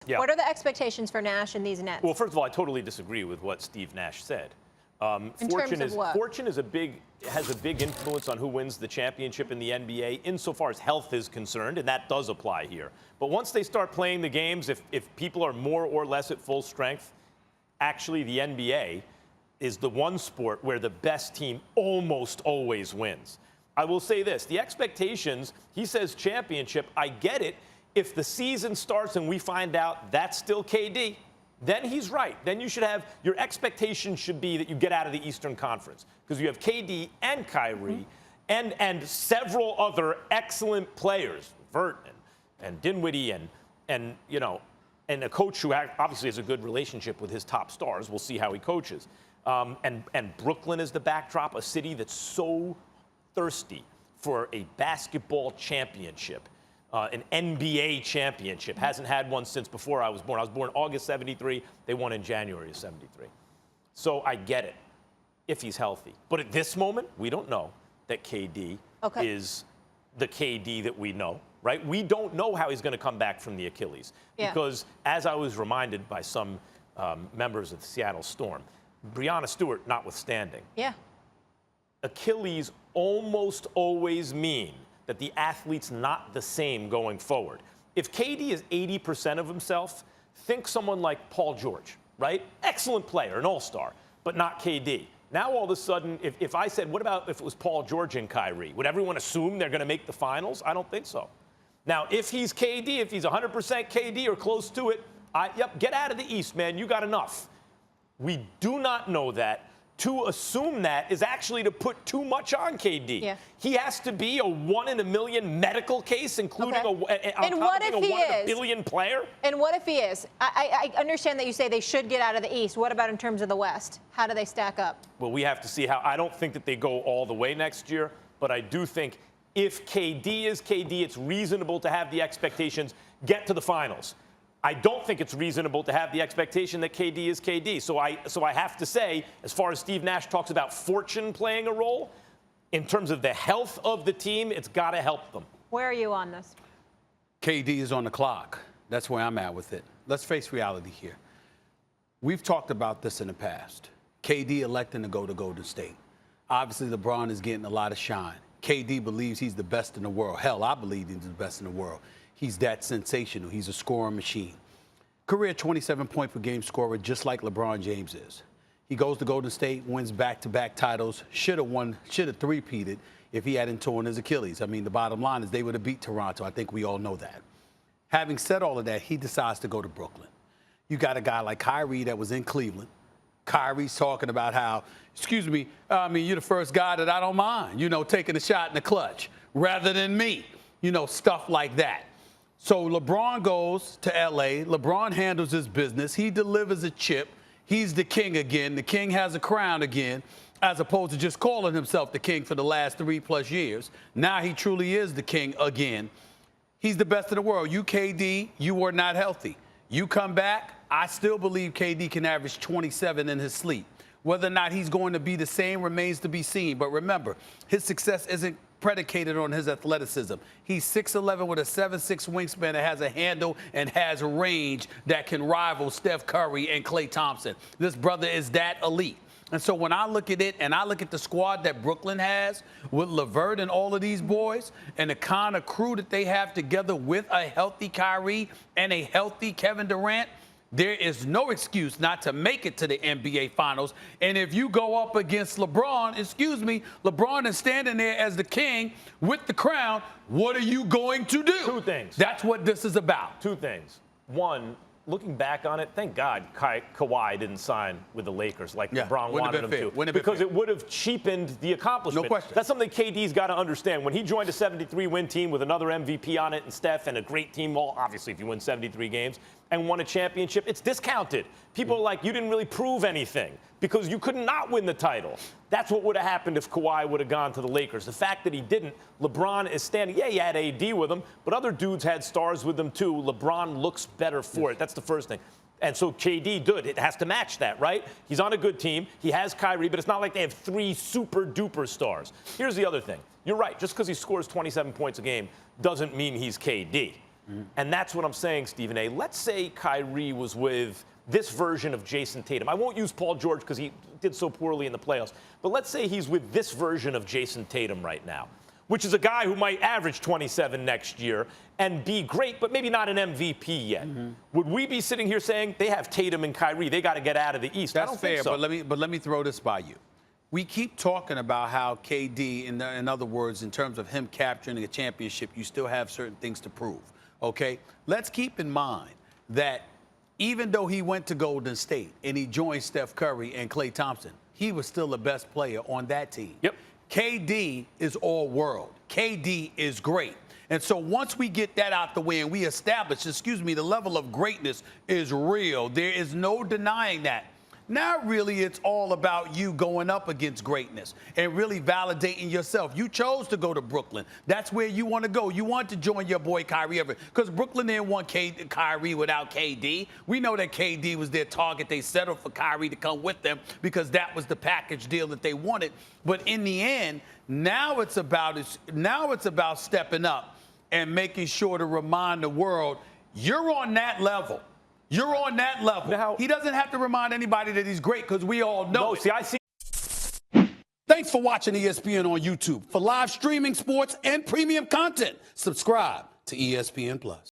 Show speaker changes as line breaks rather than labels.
Yeah.
What are the expectations for Nash and these Nets?
Well, first of all, I totally disagree with what Steve Nash said.
In terms of what?
Fortune has a big influence on who wins the championship in the NBA insofar as health is concerned, and that does apply here. But once they start playing the games, if people are more or less at full strength, actually the NBA is the one sport where the best team almost always wins. I will say this, the expectations, he says championship, I get it. If the season starts and we find out that's still KD, then he's right. Then you should have, your expectation should be that you get out of the Eastern Conference because you have KD and Kyrie and several other excellent players, Vert and Dinwiddie and a coach who obviously has a good relationship with his top stars. We'll see how he coaches. And Brooklyn is the backdrop, a city that's so thirsty for a basketball championship. An NBA championship. Hasn't had one since before I was born. I was born August 73. They won in January of 73. So I get it, if he's healthy. But at this moment, we don't know that KD is the KD that we know, right? We don't know how he's going to come back from the Achilles.
Yeah.
Because as I was reminded by some members of the Seattle Storm, Breanna Stewart notwithstanding, Achilles almost always mean that the athlete's not the same going forward. If KD is 80% of himself, think someone like Paul George, right? Excellent player, an all-star, but not KD. Now all of a sudden, if I said, what about if it was Paul George and Kyrie? Would everyone assume they're going to make the finals? I don't think so. Now, if he's KD, if he's 100% KD or close to it, get out of the East, man. You got enough. We do not know that. To assume that is actually to put too much on KD. Yeah. He has to be a 1 in a million medical case, including a 1 in a billion player.
And what if he is? I understand that you say they should get out of the East. What about in terms of the West? How do they stack up?
Well, we have to see how. I don't think that they go all the way next year, but I do think if KD is KD, it's reasonable to have the expectations get to the finals. I don't think it's reasonable to have the expectation that KD is KD. So I have to say, as far as Steve Nash talks about fortune playing a role, in terms of the health of the team, it's got to help them.
Where are you on this?
KD is on the clock. That's where I'm at with it. Let's face reality here. We've talked about this in the past. KD electing to go to Golden State. Obviously, LeBron is getting a lot of shine. KD believes he's the best in the world. Hell, I believe he's the best in the world. He's that sensational. He's a scoring machine. Career 27-point-per-game scorer, just like LeBron James is. He goes to Golden State, wins back-to-back titles, should have three-peated if he hadn't torn his Achilles. I mean, the bottom line is they would have beat Toronto. I think we all know that. Having said all of that, he decides to go to Brooklyn. You got a guy like Kyrie that was in Cleveland. Kyrie's talking about how, excuse me, you're the first guy that I don't mind, taking a shot in the clutch rather than me, stuff like that. So LeBron goes to L.A. LeBron handles his business. He delivers a chip. He's the king again. The king has a crown again, as opposed to just calling himself the king for the last 3+ years. Now he truly is the king again. He's the best in the world. You, KD, you were not healthy. You come back, I still believe KD can average 27 in his sleep. Whether or not he's going to be the same remains to be seen. But remember, his success isn't predicated on his athleticism. He's 6'11" with a 7'6" wingspan that has a handle and has range that can rival Steph Curry and Klay Thompson. This brother is that elite. And so when I look at it and I look at the squad that Brooklyn has with LeVert and all of these boys and the kind of crew that they have together with a healthy Kyrie and a healthy Kevin Durant, there is no excuse not to make it to the NBA Finals. And if you go up against LeBron, LeBron is standing there as the king with the crown. What are you going to do?
Two things.
That's what this is about.
Two things. One, looking back on it, thank God Kawhi didn't sign with the Lakers like LeBron wanted him to. Because it would have cheapened the accomplishment.
No question.
That's something KD's got to understand. When he joined a 73-win team with another MVP on it and Steph and a great team, well, obviously if you win 73 games and won a championship, it's discounted. People are like, you didn't really prove anything because you could not win the title. That's what would have happened if Kawhi would have gone to the Lakers. The fact that he didn't, LeBron is standing. Yeah, he had AD with him, but other dudes had stars with them too. LeBron looks better for it. That's the first thing. And so KD did. It has to match that, right? He's on a good team. He has Kyrie, but it's not like they have 3 super-duper stars. Here's the other thing. You're right. Just because he scores 27 points a game doesn't mean he's KD. And that's what I'm saying, Stephen A. Let's say Kyrie was with this version of Jason Tatum. I won't use Paul George because he did so poorly in the playoffs. But let's say he's with this version of Jason Tatum right now, which is a guy who might average 27 next year and be great, but maybe not an MVP yet. Would we be sitting here saying they have Tatum and Kyrie, they got to get out of the East?
That's
I don't
fair,
think so.
but let me throw this by you. We keep talking about how KD, in other words, in terms of him capturing a championship, you still have certain things to prove, okay? Let's keep in mind that even though he went to Golden State and he joined Steph Curry and Klay Thompson, he was still the best player on that team.
Yep.
KD is all world. KD is great. And so once we get that out the way and we establish, the level of greatness is real, there is no denying that. Now, really, it's all about you going up against greatness and really validating yourself. You chose to go to Brooklyn. That's where you want to go. You want to join your boy Kyrie Irving because Brooklyn didn't want Kyrie without KD. We know that KD was their target. They settled for Kyrie to come with them because that was the package deal that they wanted. But in the end, now it's about stepping up and making sure to remind the world you're on that level. You're on that level.
Now,
he doesn't have to remind anybody that he's great because we all know it.
See, I see.
Thanks for watching ESPN on YouTube. For live streaming sports and premium content, subscribe to ESPN+.